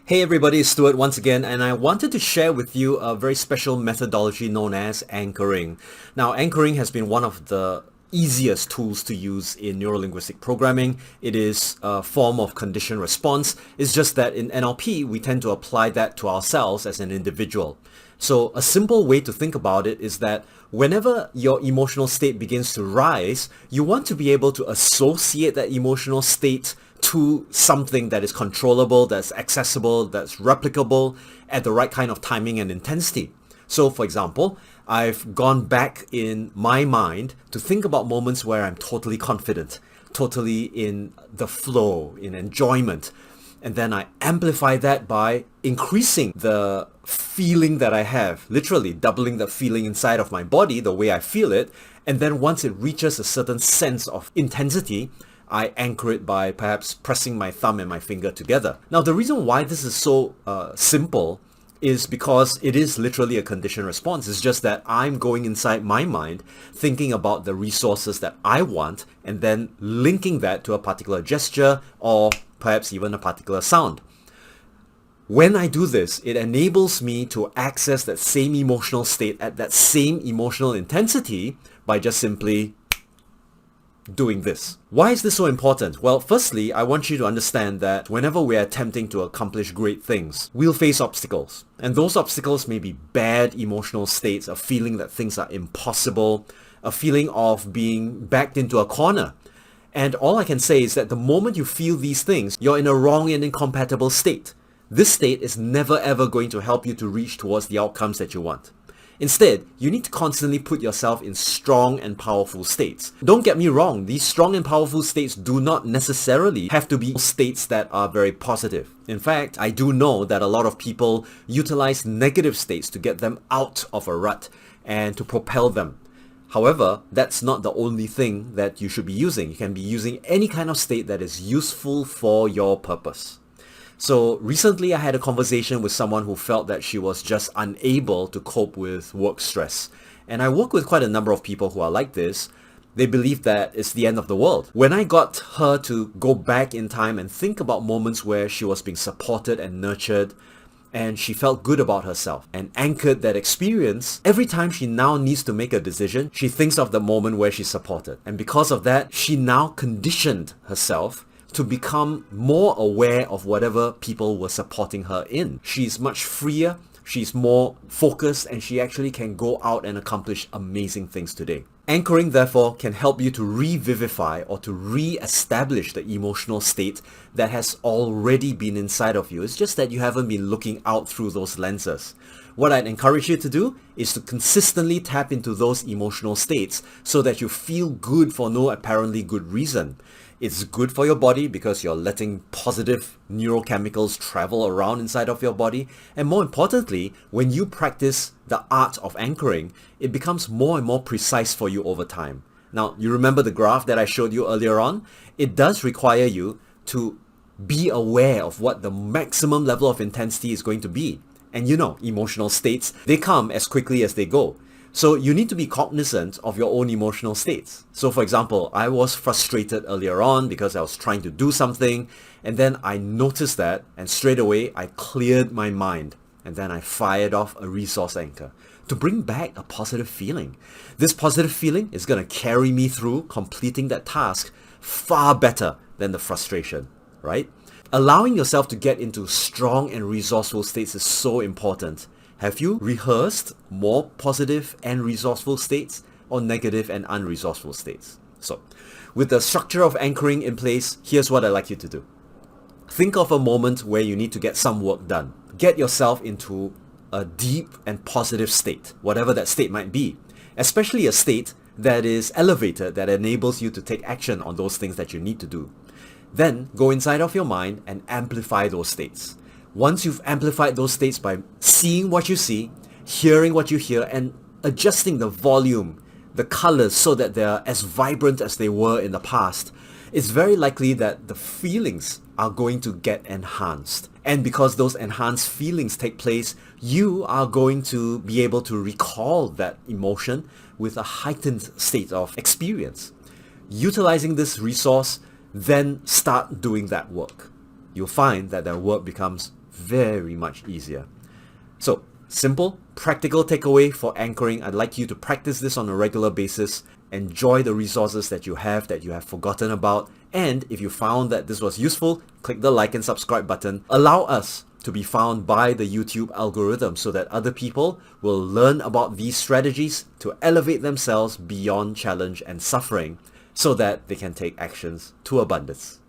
Hey everybody, it's Stuart once again, and I wanted to share with you a very special methodology known as anchoring. Now, anchoring has been one of the easiest tools to use in neuro-linguistic programming. It is a form of conditioned response. It's just that in NLP, we tend to apply that to ourselves as an individual. So a simple way to think about it is that whenever your emotional state begins to rise, you want to be able to associate that emotional state to something that is controllable, that's accessible, that's replicable at the right kind of timing and intensity. So for example, I've gone back in my mind to think about moments where I'm totally confident, totally in the flow, in enjoyment. And then I amplify that by increasing the feeling that I have, literally doubling the feeling inside of my body, the way I feel it. And then once it reaches a certain sense of intensity, I anchor it by perhaps pressing my thumb and my finger together. Now, the reason why this is so simple is because it is literally a conditioned response. It's just that I'm going inside my mind, thinking about the resources that I want, and then linking that to a particular gesture or perhaps even a particular sound. When I do this, it enables me to access that same emotional state at that same emotional intensity by just simply doing this. Why is this so important? Well, firstly, I want you to understand that whenever we are attempting to accomplish great things, we'll face obstacles. And those obstacles may be bad emotional states, a feeling that things are impossible, a feeling of being backed into a corner. And all I can say is that the moment you feel these things, you're in a wrong and incompatible state. This state is never ever going to help you to reach towards the outcomes that you want. Instead, you need to constantly put yourself in strong and powerful states. Don't get me wrong, these strong and powerful states do not necessarily have to be states that are very positive. In fact, I do know that a lot of people utilize negative states to get them out of a rut and to propel them. However, that's not the only thing that you should be using. You can be using any kind of state that is useful for your purpose. So recently I had a conversation with someone who felt that she was just unable to cope with work stress. And I work with quite a number of people who are like this. They believe that it's the end of the world. When I got her to go back in time and think about moments where she was being supported and nurtured, and she felt good about herself and anchored that experience, every time she now needs to make a decision, she thinks of the moment where she's supported. And because of that, she now conditioned herself to become more aware of whatever people were supporting her in. She's much freer, she's more focused, and she actually can go out and accomplish amazing things today. Anchoring, therefore, can help you to revivify or to re-establish the emotional state that has already been inside of you. It's just that you haven't been looking out through those lenses. What I'd encourage you to do is to consistently tap into those emotional states so that you feel good for no apparently good reason. It's good for your body because you're letting positive neurochemicals travel around inside of your body. And more importantly, when you practice the art of anchoring, it becomes more and more precise for you over time. Now, you remember the graph that I showed you earlier on? It does require you to be aware of what the maximum level of intensity is going to be. And you know, emotional states, they come as quickly as they go. So you need to be cognizant of your own emotional states. So for example, I was frustrated earlier on because I was trying to do something, and then I noticed that, and straight away I cleared my mind, and then I fired off a resource anchor to bring back a positive feeling. This positive feeling is going to carry me through completing that task far better than the frustration, right? Allowing yourself to get into strong and resourceful states is so important. Have you rehearsed more positive and resourceful states or negative and unresourceful states? So, with the structure of anchoring in place, here's what I'd like you to do. Think of a moment where you need to get some work done. Get yourself into a deep and positive state, whatever that state might be, especially a state that is elevated, that enables you to take action on those things that you need to do. Then go inside of your mind and amplify those states. Once you've amplified those states by seeing what you see, hearing what you hear, and adjusting the volume, the colors, so that they're as vibrant as they were in the past, it's very likely that the feelings are going to get enhanced. And because those enhanced feelings take place, you are going to be able to recall that emotion with a heightened state of experience. Utilizing this resource, then start doing that work. You'll find that work becomes very much easier. So, simple, practical takeaway for anchoring. I'd like you to practice this on a regular basis. Enjoy the resources that you have forgotten about. And if you found that this was useful, click the like and subscribe button. Allow us to be found by the YouTube algorithm so that other people will learn about these strategies to elevate themselves beyond challenge and suffering so that they can take actions to abundance.